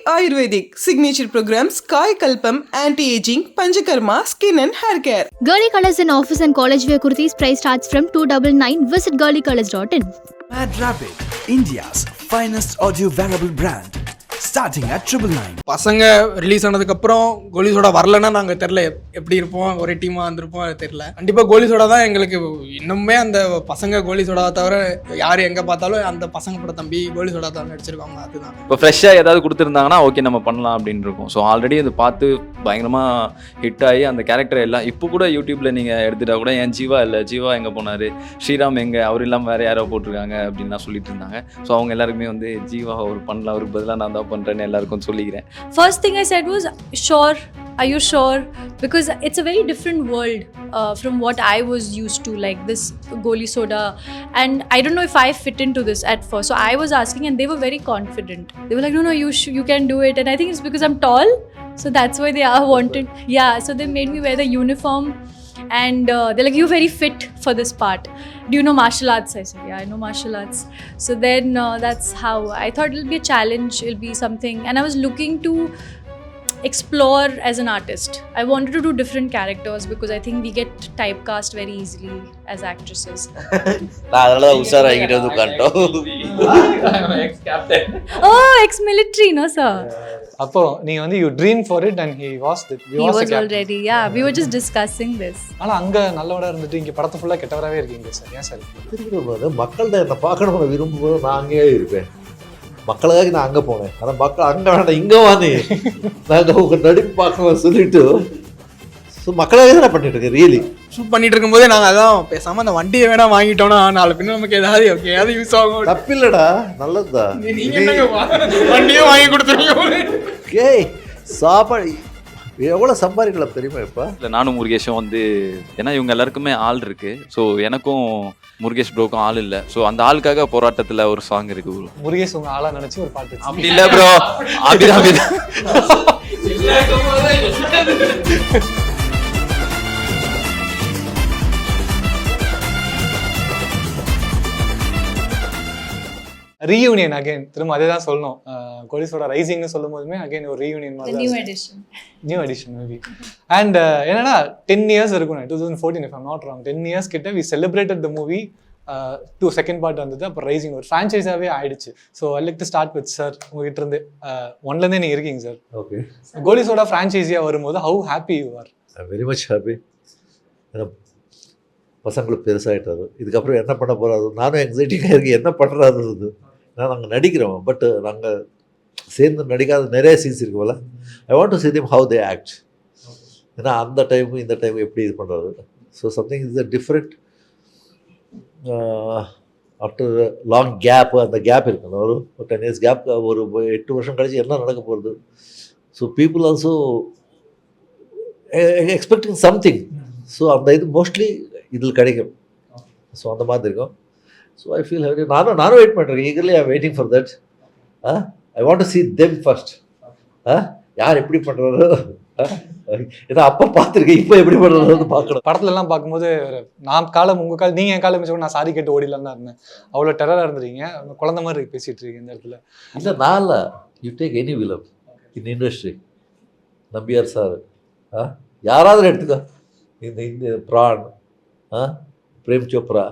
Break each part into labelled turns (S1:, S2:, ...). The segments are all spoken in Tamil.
S1: Ayurvedic signature programs Kai Kalpam, anti-aging, panchakarma, skin and hair care.
S2: Girly Colours in office and college wear kurtis price starts from 299. Visit girlycolours.in.
S3: Mad Rabbit, India's finest audio wearable brand, starting at 999.
S4: பசங்க ரிலீஸ் ஆனதுக்கப்புறம் கோலிசோடா வரலன்னா நாங்கள் தெரில எப்படி இருப்போம், ஒரே டீமாக இருந்திருப்போம், அது தெரில. கண்டிப்பாக கோலிசோடா தான் எங்களுக்கு இன்னுமே அந்த பசங்க கோலிசோடாவை தவிர யார் எங்கே பார்த்தாலும் அந்த பசங்க பட தம்பி கோலிசோடா தான் நடிச்சிருக்காங்க. அதுதான்
S5: இப்போ ஃப்ரெஷ்ஷாக ஏதாவது கொடுத்துருந்தாங்கன்னா ஓகே நம்ம பண்ணலாம் அப்படின்னு இருக்கும். ஸோ ஆல்ரெடி அது பார்த்து பயங்கரமாக ஹிட் ஆகி அந்த கேரக்டர் எல்லாம் இப்போ கூட யூடியூப்பில் நீங்கள் எடுத்துட்டா கூட என் ஜீவா இல்லை, ஜீவா எங்கே போனார், ஸ்ரீராம் எங்கே, அவர் இல்லாமல் வேறு யாரோ போட்டிருக்காங்க அப்படின்லாம் சொல்லிட்டு இருந்தாங்க. ஸோ அவங்க எல்லாருக்குமே வந்து ஜீவா அவர் பண்ணலாம், அவருக்கு பதிலாக நான் தான் பண்ணுறேன்னு எல்லாருக்கும் சொல்லிக்கிறேன்.
S6: First thing I said was, sure, are you sure? Because it's a very different world from what I was used to, like this golisoda. And I don't know if I fit into this at first. So I was asking and they were very confident. They were like, no, you can do it. And I think it's because I'm tall. So that's why they are wanted. Yeah, so they made me wear the uniform. And they're like, you're very fit for this part. Do you know martial arts? I said, yeah, I know martial arts. So then that's how I thought it'll be a challenge, it'll be something. And I was looking to explore as an artist. I wanted to do different characters because I think we get typecast very easily as actresses. Oh, ex-military, no sir.
S7: அப்போ நீங்க வந்து you dream for it and he was
S6: already, yeah, we were just discussing this.
S7: ஆனா அங்க நல்லவடா இருந்துட்டு இங்க படத்தை ஃபுல்லா கெட்டவராவே இருக்கீங்க சார். ஏன் சார்?
S8: திரும்ப மக்கள்கிட்ட என்ன பார்க்கணும்னு விரும்பும்போது நான் அங்கேயே இருப்பேன். மக்களுக்காக நான் அங்கே போனேன். ஆனால் மக்கள் அங்கே வேண்டாம், இங்கே வாங்க, நாங்கள் உங்கள் நடிப்பு பார்க்கணும் சொல்லிட்டு ஸோ மக்களாகவே தான் பண்ணிட்டு இருக்கேன். ரியலி
S4: ஷூட் பண்ணிட்டு இருக்கும்போதே நாங்கள் அதான் பேசாமல் அந்த வண்டியை வேணா வாங்கிட்டோம்னா நாலு பின்ன நமக்கு ஏதாவது யூஸ் ஆகும்.
S8: தப்பில்லடா, நல்லதுதான்.
S4: நீங்கள் வண்டியே வாங்கி கொடுத்துருங்க.
S8: ஏய் சாப்பாடு எவ்வளோ சம்பாதிக்கலாம் தெரியுமா? இப்போ
S5: இல்லை நானும் முருகேஷும் வந்து ஏன்னா இவங்க எல்லாருக்குமே ஆள் இருக்குது. ஸோ எனக்கும் முருகேஷ் ப்ரோக்கும் ஆள் இல்லை. ஸோ அந்த ஆளுக்காக போராட்டத்தில் ஒரு சாங் இருக்கு.
S7: முருகேஷ் உங்க ஆளா நினைச்சு ஒரு பாட்டு.
S5: அப்படி இல்லை ப்ரோ, அப்படிதான்.
S7: ரீயூனியன் அகைன் திரும்ப அதே தான் சொல்லணும். கோலிசோட ரைசிங்னு சொல்லும் போதுமே அகைன் ஒரு ரீயூனியன் மாதிரி நியூ எடிஷன் மேபி. அண்ட் என்னன்னா 10 years இருக்கும், 2014 if I'm not wrong. 10 years கிட்ட we celebrated the movie. Two second part வந்தது. அப்புறம் ரைசிங் ஒரு ஃப்ரான்ச்சைஸாகவே ஆயிடுச்சு. So I like to start with sir, உங்ககிட்ட இருந்து ஒன்லேருந்தே நீங்கள் இருக்கீங்க சார்.
S8: ஓகே,
S7: கோலிசோட ஃப்ரான்ச்சைஸியாக வரும்போது how happy you are?
S8: Very much happy. ஏன்னா பசங்களுக்கு பெருசாகிட்டாரு, இதுக்கப்புறம் என்ன பண்ண போகிறாரு, நானும் எக்ஸைட்டிங்காக இருக்கேன் என்ன பண்ணுறாரு. ஏன்னா நாங்கள் நடிக்கிறோம், பட் நாங்கள் சேர்ந்து நடிக்காத நிறைய சீன்ஸ் இருக்குல்ல. I want to see them how they act. ஏன்னா அந்த டைமு இந்த டைமு எப்படி இது பண்ணுறாரு. So something is a different. After long gap, அந்த கேப் இருக்குல்ல, ஒரு 10 years கேப், ஒரு 8 வருஷம் கழிச்சு என்ன நடக்க போகிறது. So people also expecting something. So அந்த இது மோஸ்ட்லி இதில் கிடைக்கும். ஸோ அந்த மாதிரி இருக்கும். So I feel happy. நானும் வெயிட் பண்ணுறேன். Eagerly I am waiting for that. I want to see them first. யார் எப்படி பண்ணுறாரு, ஏன்னா அப்போ பார்த்துருக்கேன், இப்போ எப்படி பண்ணுறது பார்க்கணும்.
S7: படத்துலலாம் பார்க்கும்போது நான் காலம் உங்கள் காலம் நீங்கள் என் காலம் மிச்சம் நான் சாரி கேட்டு ஓடிலாம் தான் இருந்தேன். அவ்வளோ டெரராக இருந்துருக்கீங்க, குழந்த மாதிரி இருக்கு பேசிகிட்டு இருக்கீங்க இந்த இடத்துல.
S8: இல்லை நான் இல்லை, you take any villain in industry, Nambiar sir, யாராவது எடுத்துக்கோ, இந்த பிரான், பிரேம் சோப்ரா,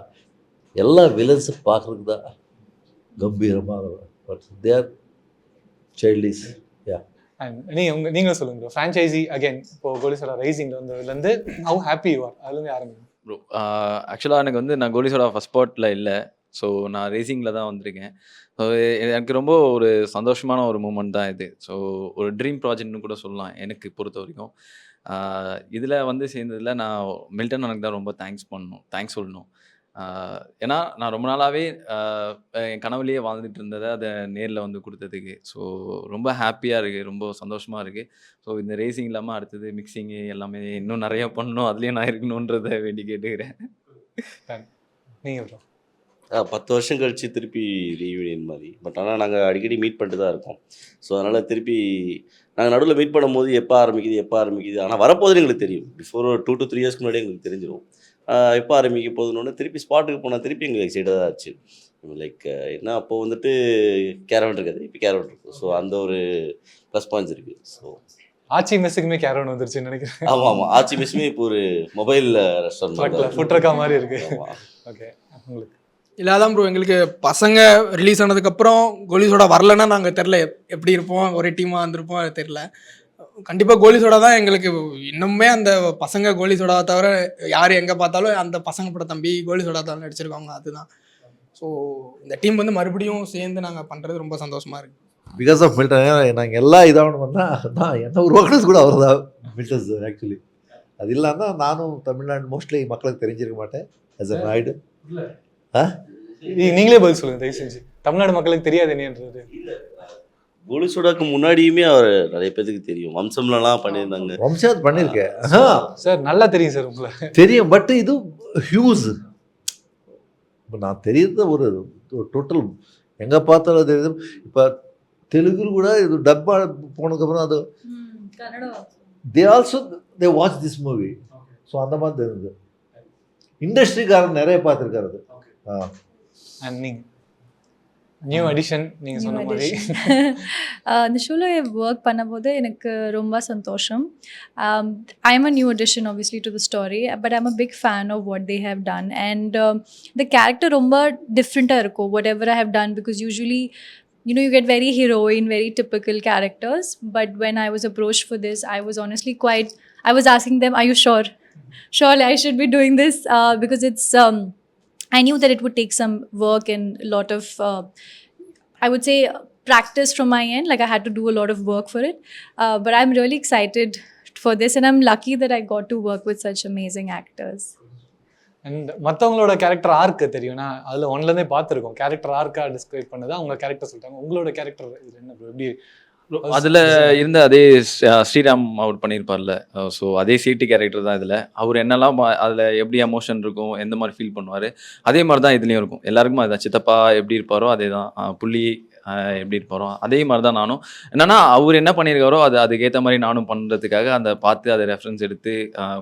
S8: எல்லா வில்லன்ஸும் பார்க்குறதுக்கு தான் கம்பீரமாக. But there childish. யா,
S7: நீங்களும் சொல்லுங்க ப்ரோ. ஃப்ரான்ச்சைசி அகைன் இப்போ கோலிசோடா ரைசிங்ல வந்ததுலேருந்து ஹவு ஹாப்பி யூ ஆர், அதுலேருந்து ஆரம்பிங்க
S5: ப்ரோ. ஆக்சுவலாக எனக்கு வந்து நான் கோலிசோடா ஃபஸ்ட் பார்ட்டில் இல்லை. ஸோ நான் ரேசிங்கில் தான் வந்திருக்கேன். ஸோ எனக்கு ரொம்ப ஒரு சந்தோஷமான ஒரு மூமெண்ட் தான் இது. ஸோ ஒரு ட்ரீம் ப்ராஜெக்ட்னு கூட சொல்லலாம் எனக்கு பொறுத்த வரைக்கும். இதில் வந்து சேர்ந்ததில் நான் மில்டன் எனக்கு தான் ரொம்ப தேங்க்ஸ் சொல்லணும். ஏன்னா நான் ரொம்ப நாளாகவே என் கனவுலேயே வாழ்ந்துட்டு இருந்ததை அதை நேரில் வந்து கொடுத்ததுக்கு. ஸோ ரொம்ப ஹாப்பியாக இருக்குது, ரொம்ப சந்தோஷமாக இருக்குது. ஸோ இந்த ரேசிங் இல்லாமல் அடுத்தது மிக்சிங்கு எல்லாமே இன்னும் நிறையா பண்ணணும், அதுலேயும் நான் இருக்கணுன்றதை வேண்டி கேட்டுக்கிறேன்.
S7: நீங்கள் ப்ரோ
S9: 10 வருஷம் கழித்து திருப்பி ரீயூனியன் மாதிரி. பட் ஆனால் நாங்கள் அடிக்கடி மீட் பண்ணிட்டு தான் இருக்கோம். ஸோ அதனால் திருப்பி நாங்கள் நடுவில் மீட் பண்ணும்போது எப்போ ஆரம்பிக்குது. ஆனால் வரப்போது எங்களுக்கு தெரியும். பிஃபோர் 2 to 3 years முன்னாடி எங்களுக்கு தெரிஞ்சிடும் எப்போ ஆரம்பிக்க போகுதுன்னு. திருப்பி ஸ்பாட்டுக்கு போனால் திருப்பி எங்களுக்கு எக்ஸைட்டாக தான் ஆச்சு. லைக் என்ன அப்போ வந்துட்டு கேரவன் இருக்காது, இப்போ கேரவன் இருக்கும். ஸோ அந்த ஒரு ப்ளஸ் பாயிண்ட்ஸ் இருக்குது. ஸோ
S7: ஆச்சி மெஸ்ஸுக்குமே கேரவன் வந்துருச்சுன்னு நினைக்கிறேன்.
S9: ஆமாம் ஆமாம், ஆச்சி மெஸ்ஸுமே இப்போ ஒரு மொபைல் ரெஸ்டாரண்ட்
S7: ஃபுட் ட்ரக்கா மாதிரி இருக்கு. ஓகே, உங்களுக்கு
S4: இல்லாதான் ப்ரோ எங்களுக்கு பசங்க ரிலீஸ் ஆனதுக்கப்புறம் கோலிசோடா வரலன்னா நாங்கள் தெரில எப்படி இருப்போம், ஒரே டீமாக இருந்திருப்போம், அது தெரில. கண்டிப்பாக கோலிசோடா தான் எங்களுக்கு இன்னுமே அந்த பசங்க கோலிசோடாவை தவிர யார் எங்கே பார்த்தாலும் அந்த பசங்க பட தம்பி கோலிசோடா தான் நடிச்சிருக்காங்க, அதுதான். ஸோ இந்த டீம் வந்து மறுபடியும் சேர்ந்து நாங்கள் பண்ணுறது ரொம்ப சந்தோஷமாக இருக்குது.
S8: Because of Milton. நாங்கள் எல்லா இதாகணும்னா நான் என்ன உருவாக்குறது கூட அவர் தான் மில்டன் சார் ஆக்சுவலி. அது இல்லாமல் நானும் தமிழ்நாடு மோஸ்ட்லி மக்களுக்கு தெரிஞ்சிருக்க மாட்டேன் ஆஸ் அ நாயுடு.
S7: நீங்களே பதில் சொல்லுங்க தயவு செஞ்சு. தமிழ்நாடு மக்களுக்கு தெரியாது என்னன்றது.
S9: கோலிசோடாக்கு முன்னாடியுமே அவர் நிறைய பேருக்கு தெரியும். வம்சம்லாம் பண்ணியிருந்தாங்க.
S8: வம்சம் பண்ணியிருக்கேன்
S7: சார், நல்லா தெரியும் சார் உங்களை.
S8: தெரியும், பட் இது ஹியூஸ். இப்போ நான் தெரியுது ஒரு டோட்டல் எங்கே பார்த்தாலும் தெரியுது. இப்போ தெலுங்கு கூட இது டப்பா போனதுக்கப்புறம் அது they also they watch this movie. So அந்த மாதிரி தெரியுது. இண்டஸ்ட்ரிக்காரன் நிறைய பார்த்துருக்காரு அது.
S7: நீங்கள் நியூ அடிஷன் நீங்கள் சொன்ன மாதிரி
S6: அந்த ஷோவில் ஒர்க் பண்ணும்போது எனக்கு ரொம்ப சந்தோஷம். I am a new addition obviously to the story, but I'm a big fan of what they have done. And the character ரொம்ப டிஃப்ரெண்ட்டாக இருக்கும் whatever I have done, because usually you get very heroine, very typical characters. But when I was approached for this, I was honestly I was asking them, are you sure? Surely I should be doing this, because it's, I knew that it would take some work and a lot of, I would say, practice from my end. Like I had to do a lot of work for it. But I'm really excited for this, and I'm lucky that I got to work with such amazing actors.
S7: And மற்றவங்களோட கேரக்டர் ஆர்க்கு தெரியும்னா அதில் ஒன்லேருந்தே பார்த்துருக்கோம். கேரக்டர் ஆர்க்காக டிஸ்கிரைப் பண்ணது அவங்க கேரக்டர் சொல்லிட்டாங்க. உங்களோட கேரக்டர் இது என்ன எப்படி?
S5: அதில் இருந்த அதே ஸ்ரீராம் அவர் பண்ணியிருப்பார்ல, ஸோ அதே சிடி கேரக்டர் தான் இதில். அவர் என்னெல்லாம் அதில் எப்படி எமோஷன் இருக்கும், எந்த மாதிரி ஃபீல் பண்ணுவார், அதே மாதிரி தான் இதுலேயும் இருக்கும். எல்லாருக்குமே அதுதான். சித்தப்பா எப்படி இருப்பாரோ அதே தான், புள்ளி எப்படி இருப்பாரோ அதே மாதிரி தான் நானும். என்னன்னா அவர் என்ன பண்ணியிருக்காரோ அதுக்கேற்ற மாதிரி நானும் பண்ணுறதுக்காக அந்த பார்த்து அதை ரெஃபரன்ஸ் எடுத்து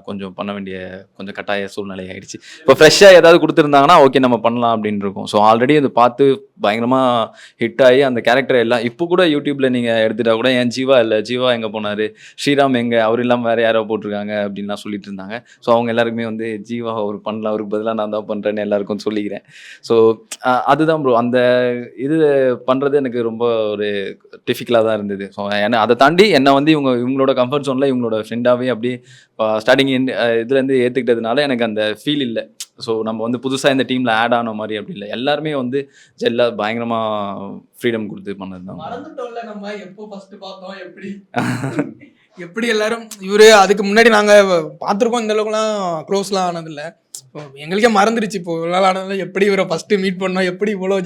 S5: கொஞ்சம் பண்ண வேண்டிய கொஞ்சம் கட்டாய சூழ்நிலை ஆயிடுச்சு. இப்போ ஃப்ரெஷ்ஷாக ஏதாவது கொடுத்துருந்தாங்கன்னா ஓகே நம்ம பண்ணலாம் அப்படின்னு இருக்கும். ஸோ ஆல்ரெடி அதை பார்த்து பயங்கரமாக ஹிட் ஆகி அந்த கேரக்டர் எல்லாம் இப்போ கூட யூடியூப்பில் நீங்கள் எடுத்துட்டா கூட என் ஜீவா இல்லை, ஜீவா எங்கே போனார், ஸ்ரீராம் எங்கே, அவர் இல்லாமல் வேறு யாரோ போட்டிருக்காங்க அப்படின்லாம் சொல்லிட்டு இருந்தாங்க. ஸோ அவங்க எல்லாருக்குமே வந்து ஜீவா அவர் பண்ணலாம், அவருக்கு பதிலாக நான் தான் பண்ணுறேன்னு எல்லாருக்கும் சொல்லிக்கிறேன். ஸோ அதுதான் ப்ரோ, அந்த இது பண்ணுறது எனக்கு ரொம்ப ஒரு டிஃபிகல்ட்டாக தான் இருந்தது. ஸோ ஏன்னா அதை தாண்டி என்னை வந்து இவங்களோட கம்ஃபர்ட் ஜோனில் இவங்களோட ஃப்ரெண்டாகவே அப்படியே ஸ்டார்டிங் இதுலேருந்து ஏற்றுக்கிட்டதுனால எனக்கு அந்த ஃபீல் இல்லை. ஸோ நம்ம வந்து புதுசாக இந்த டீமில் ஆட் ஆன மாதிரி அப்படி இல்லை. எல்லாருமே வந்து ஜெல்லாக பயங்கரமாக ஃப்ரீடம் கொடுத்து பண்ணது தான்.
S4: மறந்துட்டோம்ல நம்ம எப்போ ஃபர்ஸ்ட் பார்த்தோம், எப்படி எல்லாரும் இவரு அதுக்கு முன்னாடி நாங்கள் பார்த்துருக்கோம். இந்த அளவுக்குலாம் க்ளோஸ்லாம் ஆனதில்லை. எங்களுக்கே மறந்துடுச்சு இப்போ இவ்வளோ ஆனதில்ல எப்படி இவரை ஃபஸ்ட்டு மீட் பண்ணோம், எப்படி இவ்வளோ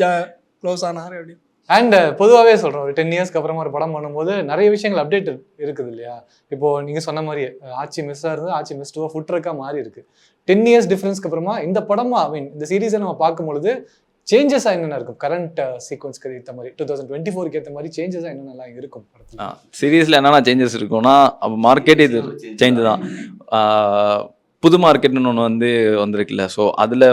S4: க்ளோஸ் ஆனார் அப்படி.
S7: அண்ட் பொதுவாகவே சொல்கிறோம், ஒரு 10 இயர்ஸ்க்கு அப்புறமா ஒரு படம் பண்ணும்போது நிறைய விஷயங்கள் அப்டேட் இருக்குது இல்லையா? இப்போது நீங்கள் சொன்ன மாதிரியே ஆச்சி மிஸ்ஸாக இருந்து ஆச்சி மிஸ் 2 ஃபுட் ட்ரக்காக மாறி இருக்கு. 10 இயர்ஸ் டிஃப்ரென்ஸ்க்கு அப்புறமா இந்த படமாக இந்த சீரீஸை நம்ம பார்க்கும்பொழுது சேஞ்சஸாக என்னென்ன இருக்கும்? கரண்ட் சீக்வன்ஸ்க்கு ஏற்ற மாதிரி 2024க்கு ஏற்ற மாதிரி சேஞ்சஸாக என்னென்னலாம் இருக்கும் படத்தில்?
S5: சீரீஸில் என்னென்ன சேஞ்சஸ் இருக்கும்னா அப்போ மார்க்கெட் இது சேஞ்சு தான். புது மார்க்கெட்னு ஒன்று வந்திருக்குல்ல. ஸோ அதில்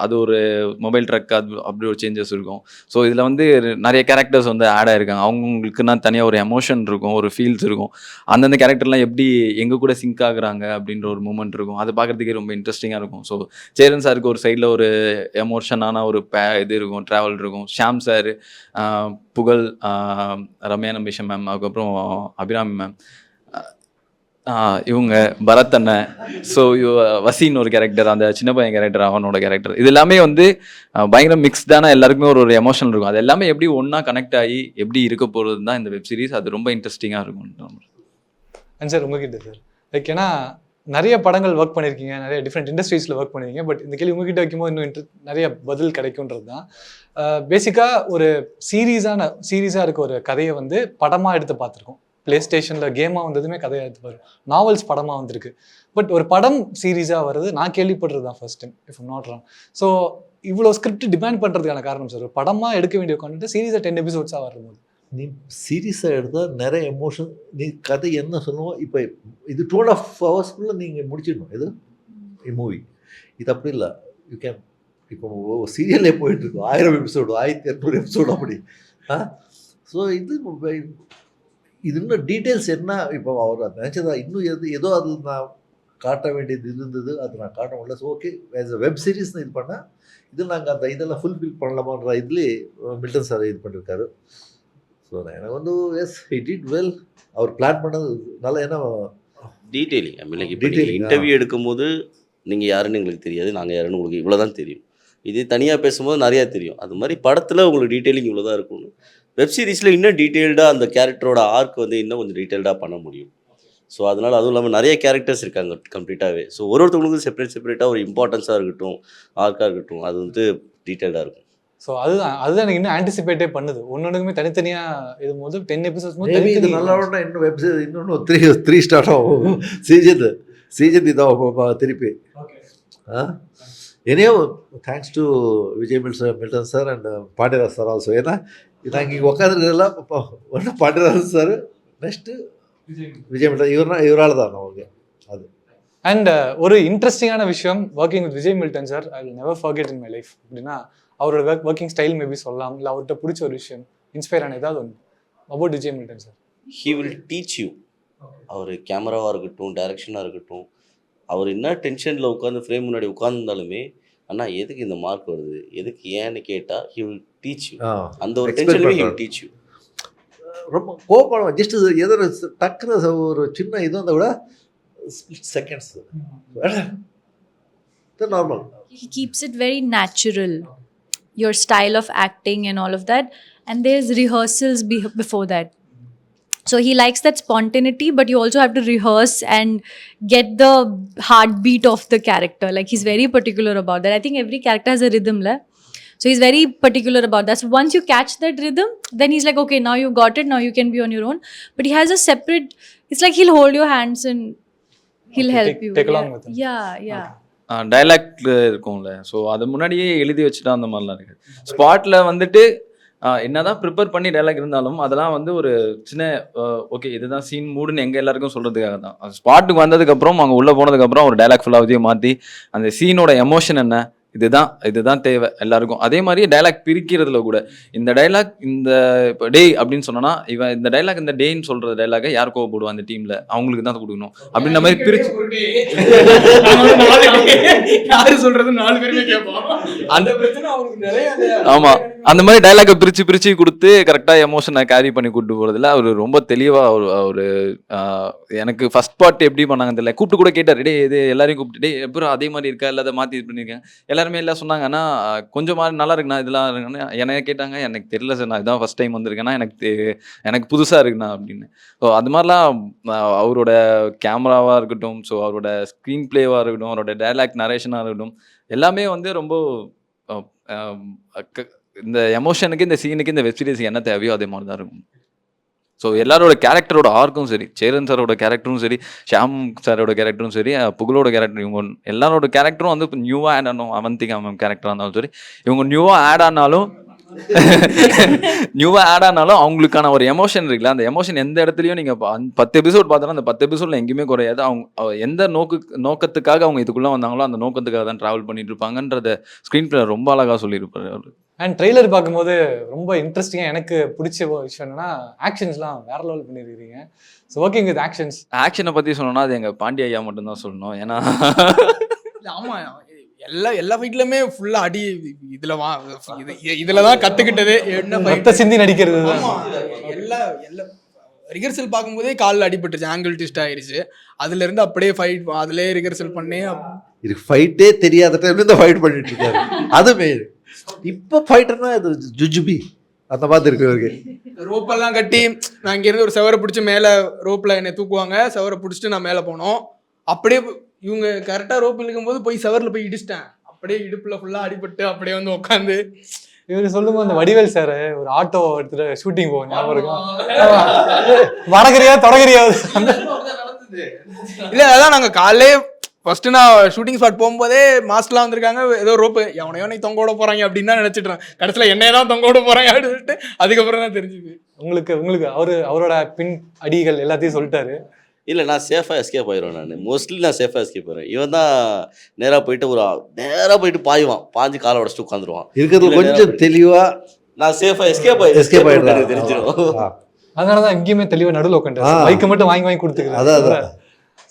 S5: அது ஒரு மொபைல் ட்ரக் அப்படி ஒரு சேஞ்சஸ் இருக்கும். ஸோ இதில் வந்து நிறைய கேரக்டர்ஸ் வந்து ஆட் ஆகிருக்காங்க. அவங்களுக்குன்னா தனியாக ஒரு எமோஷன் இருக்கும், ஒரு ஃபீல்ஸ் இருக்கும். அந்தந்த கேரக்டர்லாம் எப்படி எங்கள் கூட சிங்க் ஆகுறாங்க அப்படின்ற ஒரு மூமெண்ட் இருக்கும். அது பார்க்குறதுக்கே ரொம்ப இன்ட்ரெஸ்டிங்காக இருக்கும். ஸோ சேரன் சாருக்கு ஒரு சைடில் ஒரு எமோஷனான ஒரு இது இருக்கும், ட்ராவல் இருக்கும். ஷாம் சார், புகழ், ரம்யா நம்பீஷன் மேம், அதுக்கப்புறம் அபிராமி மேம், இவங்க பரத் அண்ணன், ஸோ வசீன் ஒரு கேரக்டர், அந்த சின்ன பையன் கேரக்டர், அவனோட கேரக்டர், இது எல்லாமே வந்து பயங்கர மிக்ஸ்டான எல்லாருக்குமே ஒரு எமோஷன் இருக்கும். அது எல்லாமே எப்படி ஒன்றா கனெக்ட் ஆகி எப்படி இருக்க போகிறது தான் இந்த வெப் சீரிஸ். அது ரொம்ப இன்ட்ரெஸ்டிங்காக இருக்கும்.
S7: சார் உங்ககிட்ட சார் லைக் ஏன்னா நிறைய படங்கள் ஒர்க் பண்ணியிருக்கீங்க, நிறைய டிஃப்ரெண்ட் இண்டஸ்ட்ரீஸில் ஒர்க் பண்ணியிருக்கீங்க. பட் இந்த கேள்வி உங்ககிட்ட வைக்கும்போது இன்னும் நிறைய பதில் கிடைக்கும்ன்றது தான். பேசிக்காக ஒரு சீரீஸாக இருக்க ஒரு கதையை வந்து படமாக எடுத்து பார்த்துருக்கோம். பிளே ஸ்டேஷனில் கேமாக வந்ததுமே கதையாக எடுத்து பாரு, நாவல்ஸ் படமாக வந்திருக்கு. பட் ஒரு படம் சீரீஸாக வருது நான் கேள்விப்படுறது தான் first time, if not wrong. So இவ்வளோ ஸ்கிரிப்ட் டிமாண்ட் பண்ணுறதுக்கான காரணம் சார், ஒரு படமாக எடுக்க வேண்டிய கான்டென்ட் சீரீஸாக 10 எபிசோட்ஸாக வரும்போது
S8: நீ சீரியஸாக எடுத்தால் நிறைய எமோஷன், நீ கதை என்ன சொல்லுவோம். இப்போ இது 2.5 ஹவர்ஸ்க்குள்ளே நீங்கள் முடிச்சிடணும். இது மூவி இது அப்படி இல்லை. யூ இப்போ சீரியலே போயிட்டுருக்கோம், 1000 எபிசோடு, 1800 எபிசோடு அப்படி. ஸோ இது இன்னும் டீட்டெயில்ஸ் என்ன, இப்போ அவர் நினச்சதா இன்னும் ஏதோ அதில் நான் காட்ட வேண்டியது இருந்தது, அது நான் காட்ட முடியல. So okay, as a web சீரிஸ்னு இது பண்ணால் இது நாங்கள் அந்த இதெல்லாம் ஃபுல்ஃபில் பண்ணலாமான்ற இதுலேயே மில்டன் சார் இது பண்ணியிருக்காரு. ஸோ எனக்கு வந்து எஸ் ஹி டிட் வெல். அவர் பிளான் பண்ணது நல்லா. ஏன்னா
S9: டீட்டெயிலிங், ஐ மீன் லைக் இப்போ நீங்கள் இன்டர்வியூ எடுக்கும்போது நீங்கள் யாருன்னு எங்களுக்கு தெரியாது, நாங்கள் யாருன்னு உங்களுக்கு இவ்வளோ தான் தெரியும். இது தனியாக பேசும்போது நிறையா தெரியும். அது மாதிரி படத்தில் உங்களுக்கு டீட்டெயிலிங் இவ்வளோ தான் இருக்கும்னு, வெப் சீரிஸில் இன்னும் டீட்டெயில்டாக அந்த கேரக்டரோட ஆர்க் வந்து இன்னும் கொஞ்சம் டீட்டெயில்டாக பண்ண முடியும். ஸோ அதனால் அதுவும் இல்லாமல் நிறைய கேரக்டர்ஸ் இருக்காங்க கம்ப்ளீட்டாகவே. ஸோ ஒருத்தவங்களுக்கும் செப்பரேட்டாக ஒரு இம்பார்ட்டன்ஸாக இருக்கட்டும், ஆர்க்காக இருக்கட்டும், அது வந்து டீட்டெயில்டாக இருக்கும்.
S7: ஸோ அதுதான் எனக்கு இன்னும் ஆன்டிசிபேட்டே பண்ணுது. ஒன்னொன்றுக்குமே தனித்தனியாக இது போது 10 எபிசோட்ஸ்
S8: இது நல்லா இன்னும் வெப் சீரிஸ் இன்னொன்று 3 ஸ்டார்ட் ஆகும். சீஜன் இதான் திருப்பி. Anyway thanks to Vijay Milton sir and Pandiraj sir also. ஏன்னா நாங்கள் இங்கே உட்காந்துருக்கிறதெல்லாம் ஒன்று பாண்டியராஜன் சார், நெக்ஸ்ட்டு விஜய் மில்டன், இவரால் தான் அவங்க அது.
S7: அண்ட் ஒரு இன்ட்ரெஸ்டிங்கான விஷயம், working with Vijay Milton sir, I will never forget in my life. அப்படின்னா அவரோட ஒர்க்கிங் ஸ்டைல் மேபி சொல்லலாம், இல்லை அவர்கிட்ட பிடிச்ச ஒரு விஷயம், இன்ஸ்பயர் ஆன ஏதாவது ஒன்று about Vijay Milton sir.
S9: He will teach you. அவர் கேமராவாக இருக்கட்டும், டைரக்ஷனாக இருக்கட்டும், அவர் என்ன டென்ஷனில் உட்காந்து ஃப்ரேம் முன்னாடி உட்காந்துருந்தாலுமே, அண்ணா எதுக்கு இந்த மார்க் வருது, எதுக்கு ஏன்னு கேட்டால் ஹி வில் டீச் யூ. அந்த ஒரு டென்ஷன்லேயே ஹி வில் டீச் யூ.
S8: ரொம்ப கோபம் ஜஸ்ட் ஏதோ டக்குன்னு ஒரு சின்ன இது வந்தால் கூட split seconds normal.
S6: He keeps it very natural, your style of acting and all of that, and there's rehearsals before that. So he likes that spontaneity, but you also have to rehearse and get the heartbeat of the character. Like he's very particular about that. I think every character has a rhythm, so he's very particular about that. So once you catch that rhythm, then he's like, okay, now you got it, now you can be on your own. But he has a separate, it's like he'll hold your hands and he'll help you.
S7: Take along with him.
S6: Yeah.
S5: Dialogue இருக்கும்ல, ஸோ அது முன்னாடியே எழுதி வச்சுட்டா அந்த மாதிரிலாம் இருக்குது. ஸ்பாட்டில் வந்துட்டு என்னதான் ப்ரிப்பேர் பண்ணி டைலாக் இருந்தாலும் அதெல்லாம் வந்து ஒரு சின்ன ஓகே இதுதான் சீன் மூடுன்னு எங்கள் எல்லாருக்கும் சொல்கிறதுக்காக தான். ஸ்பாட்டுக்கு வந்ததுக்கப்புறம் அவங்க உள்ளே போனதுக்கப்புறம் ஒரு டைலாக் ஃபுல்லாக மாற்றி அந்த சீனோட எமோஷன் என்ன, இதுதான் தேவை எல்லாருக்கும். அதே மாதிரி டைலாக் பிரிக்கிறதுல கூட இந்த டைலாக் இந்த இப்போ டே அப்படின்னு சொன்னா இவன் இந்த டைலாக் இந்த டேன்னு சொல்ற டைலாக யார் கோவப்படுவான் அந்த டீம்ல, அவங்களுக்கு தான் கொடுக்கணும் அப்படின்ற மாதிரி பிரிச்சு
S4: யாரு சொல்றது 4 பேருமே கேட்போம். அந்த பிரச்சனை அவங்களுக்கு நிறைய.
S5: ஆமா, அந்த மாதிரி டைலாக பிரிச்சு கொடுத்து கரெக்டா எமோஷனை கேரி பண்ணி கூட்டு போறதுல அவர் ரொம்ப தெளிவா ஒரு எனக்கு ஃபர்ஸ்ட் பார்ட் எப்படி பண்ணாங்க தெரியல, கூப்பிட்டு கூட கேட்டார், டே இது எல்லாரையும் கூப்பிட்டு டே எப்பறம் அதே மாதிரி இருக்கா இல்லை அதை மாற்றி இது பண்ணியிருக்கேன். எல்லாருமே எல்லாம் சொன்னாங்கன்னா கொஞ்சம் மாதிரி நல்லா இருக்குண்ணா இதெல்லாம் இருக்குன்னு என்ன கேட்டாங்க. எனக்கு தெரியல சார், நான் இதான் ஃபஸ்ட் டைம் வந்திருக்கேன்னா எனக்கு புதுசாக இருக்குண்ணா அப்படின்னு. ஸோ அது மாதிரிலாம் அவரோட கேமராவாக இருக்கட்டும், ஸோ அவரோட ஸ்க்ரீன் பிளேவாக இருக்கட்டும், அவரோட டைலாக் நரேஷனாக இருக்கட்டும், எல்லாமே வந்து ரொம்ப இந்த எமோஷனுக்கு இந்த சீனுக்கு இந்த வெப் சீரிஸ் என்ன தேவையோ அதே மாதிரி தான் இருக்கும். ஸோ எல்லாரோட கேரக்டரோட ஆர்க்கும் சரி, சேரன் சாரோட கேரக்டரும் சரி, ஷியாம் சாரோட கேரக்டரும் சரி, புகழோட கேரக்டர், இவங்க எல்லாரோட கேரக்டரும் வந்து நியூவாக ஆட் ஆனோம். அவந்திகா மேம் கேரக்டராக இருந்தாலும் சரி, இவங்க நியூவாக ஆட் ஆனாலும் அவங்களுக்கான ஒரு எமோஷன் இருக்குல்ல, அந்த எமோஷன் எந்த இடத்துலையும் நீங்கள் 10 எபிசோட் பார்த்தாலும் அந்த 10 எபிசோடில் எங்கேயுமே குறையாது. அவங்க எந்த நோக்கத்துக்காக அவங்க இதுக்குள்ளே வந்தாங்களோ அந்த நோக்கத்துக்காக தான் ட்ராவல் பண்ணிட்டு இருப்பாங்கன்றத ஸ்க்ரீன் பிளே ரொம்ப அழகாக சொல்லியிருப்பாரு அவர்.
S7: அண்ட் ட்ரெய்லர் பார்க்கும்போது ரொம்ப இன்ட்ரெஸ்டிங்காக எனக்கு பிடிச்ச விஷயம் என்னன்னா ஆக்ஷன்ஸ்லாம் வேற லெவல் பண்ணியிருக்கிறீங்க. ஸோ ஒர்க்கிங் வித் ஆக்ஷனை
S5: பற்றி சொல்லணும்னா அது எங்கள் பாண்டிய ஐயா மட்டும்தான் சொல்லணும். ஏன்னா
S4: ஆமாம், எல்லா ஃபைட்லயுமே ஃபுல்லா அடி இதுல தான் கத்துக்கிட்டது. என்ன
S7: சிந்தி நடிக்கிறது
S4: எல்லா ரிஹர்சல் பார்க்கும்போதே காலில் அடிபட்டுருச்சு, ஆங்கிள் ட்விஸ்ட் ஆயிடுச்சு. அதுல இருந்து அப்படியே ஃபைட் அதிலே ரிஹர்சல் பண்ணி
S8: இதுக்கு ஃபைட்டே தெரியாத டைம்ல இந்த ஃபைட் பண்ணிட்டு இருக்காரு. அதுமே இப்போ ஃபைட்டர்னா இது ஜுஜுபி அந்த மாதிரி இருக்கு.
S4: ரோப்பெல்லாம் கட்டி நான் இங்கேருந்து ஒரு செவரை பிடிச்சி மேலே ரோப்பில் என்னை தூக்குவாங்க, செவரை பிடிச்சிட்டு நான் மேலே போனோம். அப்படியே இவங்க கரெக்டாக ரோப் இழுக்கும்போது போய் செவரில் போய் இடிச்சிட்டேன், அப்படியே இடுப்பில் ஃபுல்லாக அடிபட்டு அப்படியே வந்து உட்காந்து
S7: இவர் சொல்லும்போது அந்த வடிவேல் சார் ஒரு ஆட்டோ எடுத்துட்டு ஷூட்டிங் போவோம் ஞாபகம் இருக்கும். வடகரியா தொடகரியாவது
S4: இல்லை, அதான் நாங்கள் காலையிலே ஃபர்ஸ்ட் நான் ஷூட்டிங் ஸ்பாட் போகும்போதே மாஸ்டர்லாம் வந்திருக்காங்க, ஏதோ ரோப்பு எவனையோனை தொங்க விட போறாங்க அப்படின்னு தான் நினைச்சிட்டேன். கடைசியில் என்னையே தான் தொங்க விட போறாங்க அப்படின்னு சொல்லிட்டு அதுக்கப்புறம் தான் தெரிஞ்சுது.
S7: உங்களுக்கு அவரோட பின் அடிகள் எல்லாத்தையும் சொல்லிட்டாரு.
S9: இல்லை நான் சேஃபாக எஸ்கேப் ஆயிடுவேன். மோஸ்ட்லி நான் சேஃபாக எஸ்கேப் ஆயிடுவேன். இவன் தான் நேராக போயிட்டு பாய்வான், பாஞ்சு காலை உடச்சிட்டு உட்காந்துருவான்.
S8: இருக்கிறது கொஞ்சம் தெளிவாக
S9: நான் சேஃபாக எஸ்கேப்
S8: ஆயிடுறேன்.
S9: எனக்கு தெரிஞ்சிடும்.
S7: அதனாலதான் எங்கேயுமே தெளிவாக நடுவில் உட்காந்து பைக்கை மட்டும் வாங்கி கொடுத்துக்கிறேன்.
S8: அதான்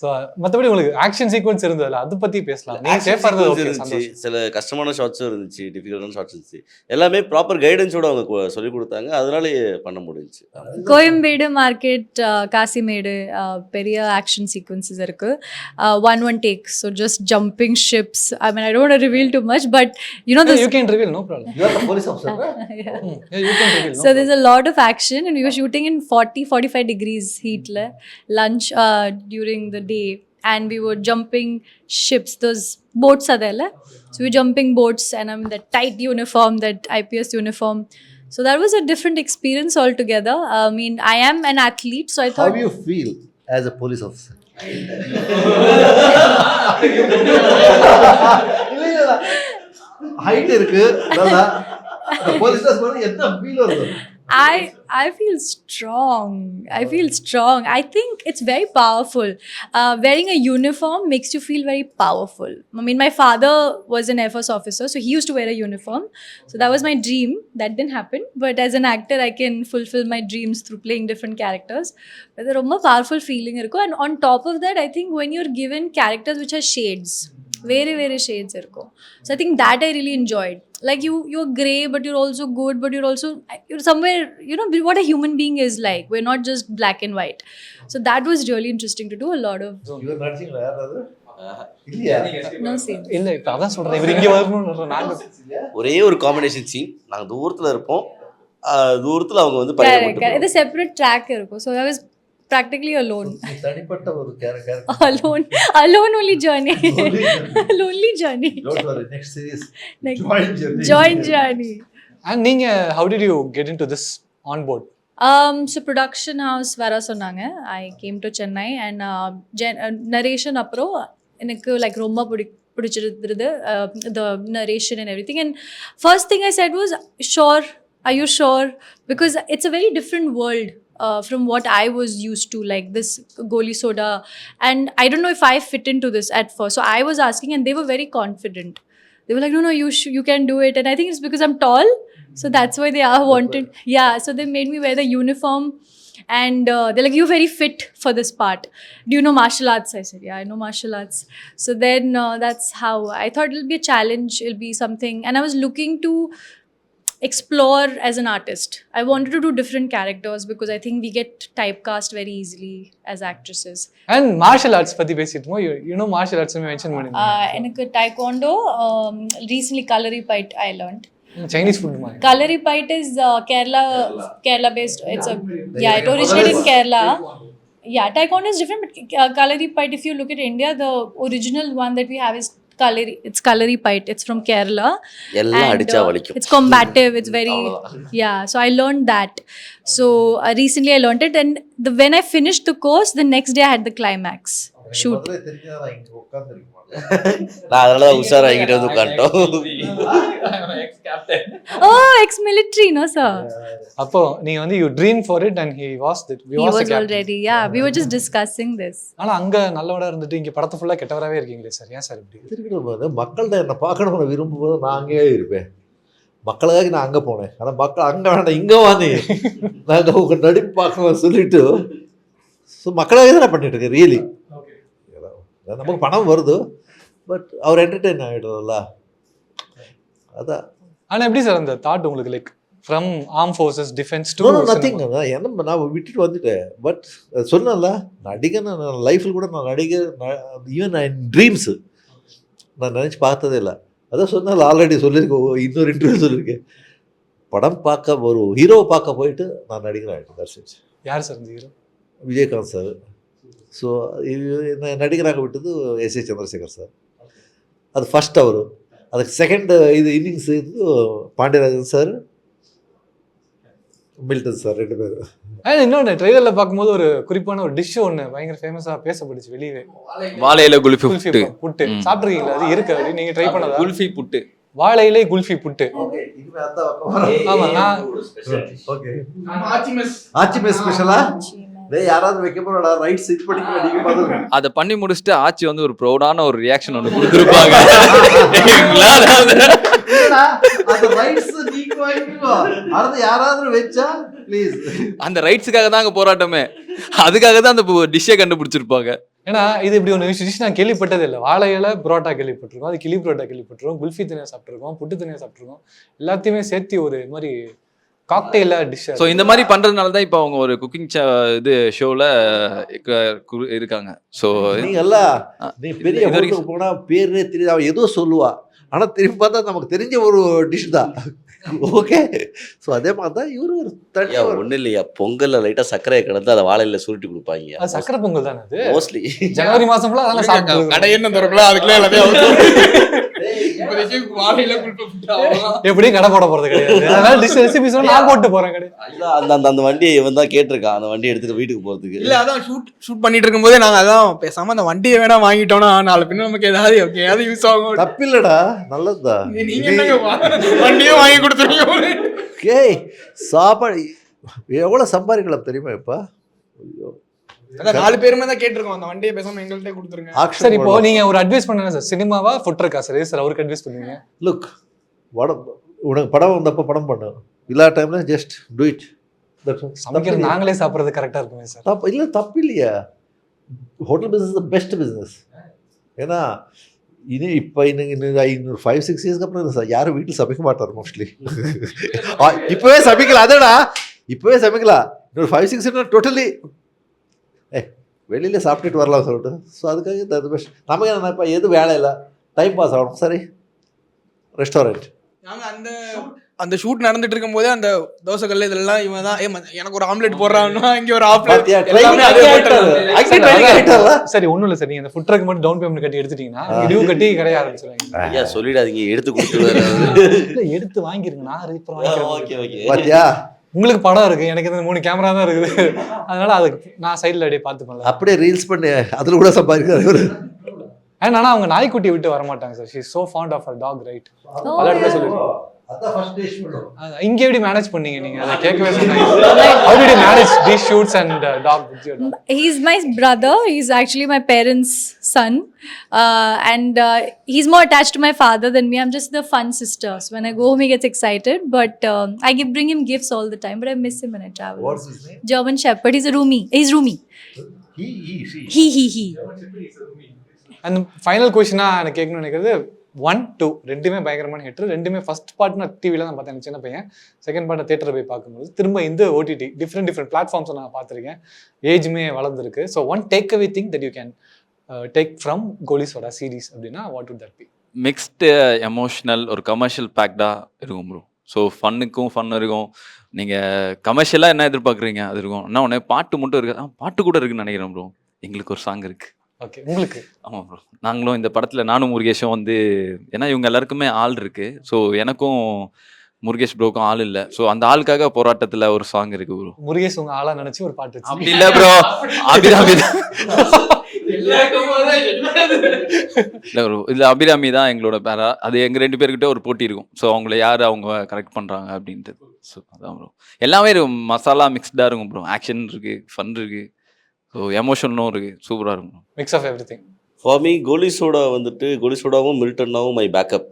S7: ஸோ மற்றபடி உங்களுக்கு ஆக்ஷன் சீக்வன்ஸ் இருந்ததில்ல, அதை பற்றி பேசலாம். நீங்கள் சேஃபாக
S9: இருந்துச்சு, சில கஷ்டமான ஷார்ட்ஸும் இருந்துச்சு, டிஃபிகல்ட்டான ஷார்ட்ஸ் இருந்துச்சு. எல்லாமே ப்ராப்பர் கைடன்ஸோட அவங்க சொல்லிக் கொடுத்தாங்க, அதனால பண்ண முடிஞ்சுச்சு.
S6: கோயம்பேடு மார்க்கெட், காசிமேடு பெரிய ஆக்ஷன் சீக்வன்சஸ் இருக்கு. One take, so just jumping ships. I mean I don't reveal too much, but you know
S7: you can reveal, no problem.
S8: You are the police officer, right?
S6: Yeah.
S7: You can reveal.
S6: So there's a lot of action, and we were shooting in 40-45 degrees heat le lunch during the day, and we were jumping ships. Those boats are there, so we were jumping boats, and I'm in that tight uniform, that IPS uniform. So that was a different experience altogether. I mean, I am an athlete, so I
S8: How
S6: thought.
S8: do you feel as a police officer? Height இருக்கு நல்லா போலீஸ் ஸ்டேஷன் போனா என்ன ஃபீல் வருது?
S6: I feel strong. I think it's very powerful. Wearing a uniform makes you feel very powerful. I mean, my father was an Air Force officer, so he used to wear a uniform. So that was my dream. That didn't happen. But as an actor, I can fulfill my dreams through playing different characters. But there's a more powerful feeling. And on top of that, I think when you're given characters which are shades, very shades irko. So I think that I really enjoyed. Like you're grey, but you're also good, but you're somewhere, you know what a human being is like. We're not just black and white. So that was really interesting to do. A lot of
S8: இவர் நடிச்சீங்களா யாராவது? இல்லையா?
S6: no scenes.
S7: இல்ல இப்ப அதான் சொல்றேன், இவர் இங்க வரணும்னு நான்
S9: ஒரே ஒரு காம்பினேஷன் சீன். நாங்கள் தூரத்தில் இருப்போம், தூரத்தில் அவங்க வந்து
S6: Correct. It's a separate track irko. So I was practically alone.
S8: தனிப்பட்ட ஒரு character.
S6: alone only journey. Lonely journey.
S8: Don't worry, next series.
S6: Next-
S8: Join journey.
S6: Joint journey.
S7: And நீங்க how did you get into this on board?
S6: So production house வர சொன்னாங்க. I came to Chennai, and narration அப்புறம் எனக்கு like ரொம்ப பிடிச்சிருந்தது the narration and everything. And first thing I said was, sure, are you sure? Because it's a very different world from what I was used to, like this golisoda, and I don't know if I fit into this at first. So I was asking, and they were very confident. They were like, no, you can do it. And I think it's because I'm tall, so that's why they are wanted. Yeah, so they made me wear the uniform, and they're like, you're very fit for this part. Do you know martial arts? I said, yeah, I know martial arts. So then that's how I thought it'll be a challenge, it'll be something. And I was looking to explore as an artist. I wanted to do different characters because I think we get typecast very easily as actresses.
S7: And martial arts பத்தி பேசிட்டோம். You know martial arts mention பண்ணீங்க.
S6: எனக்கு taekwondo, recently kalaripayat I learned.
S7: Chinese food மாதிரி.
S6: Kalaripayat is Kerala based. It originated in Kerala. Yeah, taekwondo is different, but kalaripayat, if you look at India, the original one that we have is it's kalaripayat. It's from Kerala.
S9: எல்லாம் அடிச்சா வலிக்கும்.
S6: It's combative. It's very So I learned that. So recently I learned it, and when I finished the course, the next day I had the climax shoot.
S8: முதல்ல தெரிஞ்சா நான் இங்க உட்கார்ந்திருக்க மாட்டேன்.
S9: நான் அதனால தான் உஷாராகிட்டு வந்து உட்காந்துட்டோம்.
S6: Oh, ex-military, no sir.
S7: அப்போ நீங்க வந்து you dreamed for it and he was it.
S6: He was already. Yeah, we were just discussing this.
S7: ஆனா அங்க நல்லவடா இருந்துட்டு இங்க படத்தை ஃபுல்லா கெட்டவராவே இருக்கீங்களே சார், ஏன் சார் இப்படி?
S8: திருக்கிட்டு மக்கள்கிட்ட என்னை பார்க்கணும்னு விரும்பும்போது நான் அங்கேயே இருப்பேன். மக்களுக்காக நான் அங்கே போனேன். ஆனால் மக்கள் அங்கே வேண்டாம், இங்கே வானே நாங்கள் உங்கள் நடிப்பு பார்க்கணும் சொல்லிட்டு மக்களாக தான் பண்ணிட்டு இருக்கேன். ரியலி நமக்கு பணம் வருது, பட் அவர் என்டர்டெயின் ஆகிடும்ல, அதான்.
S7: ஆனா எப்படி சார் அந்த தாட் உங்களுக்கு, like from arm forces defence to
S8: nothing, என்ன நான் விட்டுட்டு வந்துட்டேன். பட் சொன்னல நடிகை, நான் லைஃப்பில் கூட நான் நடிகை, ஈவன் நான் ட்ரீம்ஸு நான் நினச்சி பார்த்ததே இல்லை. அதான் சொன்னால ஆல்ரெடி சொல்லியிருக்கேன், இன்னொரு இன்டர்வியூ சொல்லியிருக்கேன். படம் பார்க்க ஒரு ஹீரோவை பார்க்க போயிட்டு நான் நடிகர் ஆகிட்டேன். தர்ஷிச்சு.
S7: யார் சார் இந்த ஹீரோ?
S8: விஜயகாந்த் சார். ஸோ என்ன நடிகராக விட்டது எஸ்.ஏ. சந்திரசேகர் சார். அது ஃபர்ஸ்ட் அவர். அதுக்கு செகண்ட் இன்னிங்ஸ் இது பாண்டியராஜன் சார், மில்டன் சார், 2 பேர்.
S7: இன்னொன்று ட்ரெய்லரில் பார்க்கும்போது ஒரு குறிப்பான ஒரு டிஷ் ஒன்று பயங்கர ஃபேமஸாக பேசப்பட்டுச்சு வெளியே.
S5: வாழையில குல்ஃபி புட்டு.
S7: புட்டு சாப்பிட்ருக்கீங்களா? அது இருக்கு, அப்படி நீங்கள் ட்ரை பண்ணதா?
S5: குல்ஃபி புட்டு,
S7: வாழை இலை குல்ஃபி புட்டு. ஆமாம், நான்
S8: ஆச்சி மெஸ் ஸ்பெஷலா டேய் யாராவது வைக்க போறடா ரைட்ஸ் இது பண்ணிக்க நீங்க பாருங்க.
S5: அதை பண்ணி முடிச்சுட்டு ஆச்சி வந்து ஒரு ப்ரௌடான ஒரு ரியாக்ஷன் ஒன்று கொடுத்துருப்பாங்க.
S8: இல்லடா, அந்த ரைட்ஸ் நீங்க வாங்கிக்கோ. அடுத்து யாராவது வெச்சா ப்ளீஸ்.
S5: அந்த ரைட்ஸுக்காக தான் அங்கே போராட்டமே. அதுக்காக தான் அந்த டிஷ்ஷை கண்டுபிடிச்சிருப்பாங்க.
S7: ஏன்னா இது இப்படி ஒன்று டிஷ் நான் கேள்விப்பட்டது இல்லை. வாழை இலை புரோட்டா கேள்விப்பட்டிருக்கோம், அது கிளி புரோட்டா கேள்விப்பட்டிருக்கோம், குல்ஃபி தனியாக சாப்பிட்ருக்கோம், புட்டு தனியாக சாப்பிட்ருக்கோம், எல்லாத்தையுமே சேர்த்து ஒரு மாதிரி காக்டெயிலா டிஷ்.
S5: ஸோ இந்த மாதிரி பண்றதுனால தான் இப்போ அவங்க ஒரு குக்கிங் இது ஷோவில் இருக்காங்க. ஸோ
S8: நீ எல்லாம் நீ பெரிய ஹோட்டலுக்கு போனா பேரே தெரியாது, அவன் ஏதோ சொல்லுவா, ஆனா திரும்பி பார்த்தா நமக்கு தெரிஞ்ச ஒரு டிஷ் தான். ஓகே, ஸோ அதே மாதிரி தான் இவரு ஒரு தனியா
S9: ஒன்றும் இல்லையா, பொங்கல்ல லைட்டா சர்க்கரையை கடந்து அதை வாழையில சுருட்டி கொடுப்பாங்க.
S7: அது சக்கரை பொங்கல் தானே அது
S9: மோஸ்ட்லி
S7: ஜனவரி மாசம் ஃபுல்லா அதெல்லாம் சாப்பிடுவோம்.
S4: கடை என்ன திறக்கலாம் அதுக்குள்ள எல்லாத்தையும்
S7: எப்படியும் கடை போட போறது கிடையாது. அதனால டிஷ் ரெசிபிஸ் நான் போட்டு போறேன் கடை.
S9: அந்த வண்டியை இவன் தான் கேட்டிருக்கான், அந்த வண்டியை எடுத்துட்டு வீட்டுக்கு போறதுக்கு.
S4: இல்ல அதான் ஷூட் பண்ணிட்டு இருக்கும்போதே நாங்க அதான் பேசாம அந்த வண்டியை வேணா வாங்கிட்டோம்னா நாலு பின்ன நமக்கு ஏதாவது யூஸ் ஆகும்.
S8: தப்பில்லடா, நல்லதுதான்.
S4: நீங்க என்னங்க வண்டியே வாங்கி கொடுத்துருக்கீங்க.
S8: ஏய் சாப்பாடு எவ்வளவு சம்பாதிக்கலாம் தெரியுமா இப்ப?
S4: அதான் 4 பேருமே தான் கேட்டிருக்கோம், அந்த வண்டியை பேசாம எங்கள்கிட்ட கொடுத்துருங்க.
S7: சரி, இப்போ நீங்க ஒரு அட்வைஸ் பண்ணுங்க சார், சினிமாவா ஃபுட் ட்ரக்கா சார்? சார் அவருக்கு அட்வைஸ் பண்ணுவீங்க.
S8: லுக், உனக்கு படம் வந்தப்போ படம் பண்ணு, இல்லா டைம்ல ஜஸ்ட் டூ இட்.
S7: சமைக்கிறது நாங்களே சாப்பிட்றது கரெக்டாக இருக்குமே சார்.
S8: தப்பு இல்லை, தப்பு இல்லையா? Hotel business the best business. ஏன்னா இப்போ இன்னொரு 5-6 இயர்ஸ்க்கு அப்புறம் யாரும் வீட்டில் சமைக்க மாட்டார் மோஸ்ட்லி. இப்போவே சமைக்கலாம், அதடா இப்போவே சமைக்கலாம். இன்னொரு 5-6 இயர்ஸ் டோட்டலி வெளியில் சாப்பிட்டுட்டு வரலாம் சொல்லிட்டு. ஸோ அதுக்காக அது பெஸ்ட். நமக்கு என்ன இப்போ எது வேலை இல்லை, டைம் பாஸ் ஆகணும். சரி, ரெஸ்டாரண்ட்.
S4: நாங்கள் அந்த ஷூட் நடந்துட்டு இருக்கும் போதே அந்த தோசை கல்ல இதெல்லாம் இவன் தான் எனக்கு ஒரு ஆம்லெட் போடுறான்னா இங்கே ஒரு ஆம்லெட்.
S7: சரி, ஒன்றும் இல்லை சார், நீங்கள் அந்த ஃபுட் ட்ரக் மட்டும் டவுன் பேமெண்ட் கட்டி எடுத்துட்டீங்கன்னா டியூ கட்டி கிடையாது ஆரம்பிச்சிருவாங்க.
S9: ஐயா சொல்லிடாதீங்க, எடுத்து கொடுத்துருவாரு.
S7: எடுத்து வாங்கிருங்க, நான் ரீப்பர் வாங்கிக்கிறேன்.
S9: Okay okay.
S8: பாத்தியா,
S7: உங்களுக்கு படம் இருக்கு, எனக்கு இந்த 3 கேமரா தான் இருக்குது. அதனால அதுக்கு நான் சைடில் அப்படியே பார்த்து பண்ணலாம்.
S8: அப்படியே ரீல்ஸ் பண்ணி அதில் கூட சம்பாதிக்கிறாரு.
S7: அண்ட் ஆனால் அவங்க நாய்க்குட்டியை விட்டு வர மாட்டாங்க sir. She is so fond of her dog, right? அதான் சொல்லிருக்கோம். இங்கே எப்படி மேனேஜ் பண்ணீங்க நீங்க? அதை கேட்கவே சொன்னாங்க. How did you manage these shoots and dog with your dog?
S6: He's my brother. He's actually my parents' son. And he's more attached to my father than me. I'm just the fun sister. So when I go home, he gets excited. But I bring him gifts all the time. But I miss him when I travel.
S8: What's his name?
S6: German Shepherd. He's a roomie. He's roomie. He.
S7: And final கொஸ்டினா எனக்கு கேட்கணும்னு நினைக்கிறது 1, 2 ரெண்டுமே பயங்கரமான ஹிட். ரெண்டுமே ஃபர்ஸ்ட் பார்ட் நான் டிவியில் தான் பார்த்தேன், சின்ன பையன். செகண்ட் பார்ட் தேட்டரில் போய் பார்க்கும்போது திரும்ப இந்த ஓடிடி டிஃப்ரெண்ட் பிளாட்ஃபார்ம்ஸை நான் பார்த்துருக்கேன். ஏஜுமே வளர்ந்துருக்கு. So one take away thing that you can take from Goli Soda series அப்படின்னா what would that be?
S5: Mixed emotional ஒரு கமர்ஷியல் பேக்டாக இருக்கும் ப்ரோ. ஸோ ஃபன்னுக்கும் ஃபன் இருக்கும். நீங்கள் கமர்ஷியலாக என்ன எதிர்பார்க்குறீங்க அது இருக்கும். ஆனால் உடனே பாட்டு மட்டும் இருக்குது. பாட்டு கூட இருக்குன்னு நினைக்கிறேன் ப்ரோ. எங்களுக்கு ஒரு சாங் இருக்குது.
S7: ஓகே, உங்களுக்கு?
S5: ஆமாம் ப்ரோ. நாங்களும் இந்த படத்தில் நானும் முருகேஷும் வந்து, ஏன்னா இவங்க எல்லாருக்குமே ஆள் இருக்குது. ஸோ எனக்கும் முருகேஷ் ப்ரோக்கும் ஆள் இல்லை. ஸோ அந்த ஆளுக்காக போராட்டத்தில் ஒரு சாங் இருக்குது ப்ரோ.
S7: முருகேஷ் உங்க ஆளாக நினச்சி ஒரு பாட்டு?
S5: அப்படி இல்லை ப்ரோ, அபிராமி இல்லை ப்ரோ, இதில் அபிராமி தான் எங்களோட பேரா. அது எங்கள் 2 பேர்கிட்ட ஒரு போட்டி இருக்கும். ஸோ அவங்கள யார் அவங்க கரெக்ட் பண்ணுறாங்க அப்படின்ட்டு. ஸோ அதான் ப்ரோ, எல்லாமே மசாலா மிக்ஸ்டாக இருக்கும் ப்ரோ. ஆக்ஷன் இருக்குது, ஃபன் இருக்குது, ஸோ எமோஷனும் இருக்குது, சூப்பராக இருக்கும்.
S7: Mix of everything.
S9: For me Goli Soda வந்துட்டு கோலிசோடாவும் மில்டன்னாவும் மை பேக்கப்.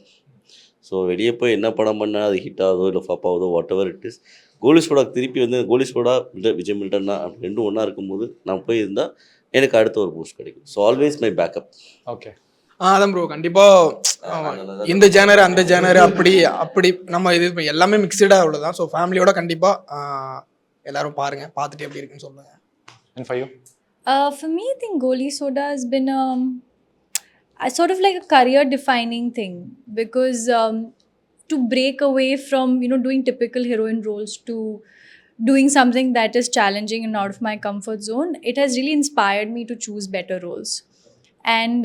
S9: ஸோ வெளியே போய் என்ன படம் பண்ணால் அது ஹிட் ஆகுதோ இல்லை ஃபாப் ஆகுதோ what ever it is, goli soda திருப்பி வந்து கோலிசோடா விஜய் மில்டன்னா ரெண்டும் ஒன்றா இருக்கும்போது நான் போய் இருந்தால் எனக்கு அடுத்த ஒரு பூஸ்ட் கிடைக்கும். So always my backup.
S7: Okay,
S4: அதான் ப்ரோ. கண்டிப்பாக இந்த ஜேனர் அந்த ஜேனர் அப்படி நம்ம இது எல்லாமே மிக்சடாக அவ்வளோதான். ஸோ ஃபேமிலியோட கண்டிப்பாக எல்லாரும் பாருங்கள், பார்த்துட்டு எப்படி இருக்குன்னு சொல்லுங்கள்.
S7: And for you?
S6: For me, I think Goli Soda has been a sort of like a career-defining thing, because to break away from doing typical heroine roles to doing something that is challenging and out of my comfort zone, it has really inspired me to choose better roles. And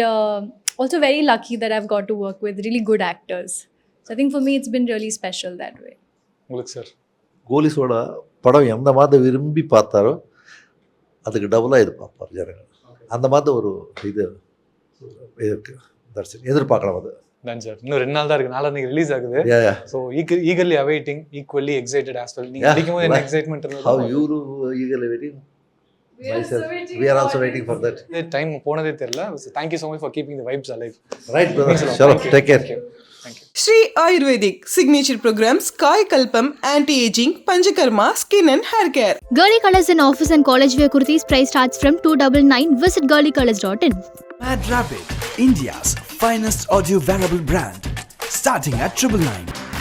S6: also very lucky that I've got to work with really good actors. So I think for me, it's been really special that way.
S7: உங்களுக்கு சார்?
S8: கோலிசோடா படம் எந்த மாதிரி விரும்பி பார்த்தாரோ அதுக்கு டபுளாக இது பார்ப்பார் ஜனங்கள். அந்த மாதிரி ஒரு இது இருக்குது, எதிர்பார்க்கலாம். அது
S7: தான் சார். இன்னும் 2 நாள் தான் இருக்குது, நாளைக்கு ரிலீஸ் ஆகுது. So eagerly awaiting, equally excited as well. நீங்கள் அடிக்கும் போது என்ன எக்ஸைட்மெண்ட் இருந்தது?
S8: How you eagerly waiting? We are also waiting for that.
S7: Time போனதே தெரியல. Thank you so much for keeping the vibes alive.
S8: Right, brother. Sure, take care.
S1: Shree Ayurvedic signature programs Kai Kalpam, anti-aging, panchakarma, skin and hair care.
S2: Girly Colours in office and college wear kurtis price starts from 299. Visit girlycolours.in.
S3: Mad Rabbit, India's finest audio wearable brand, starting at 999.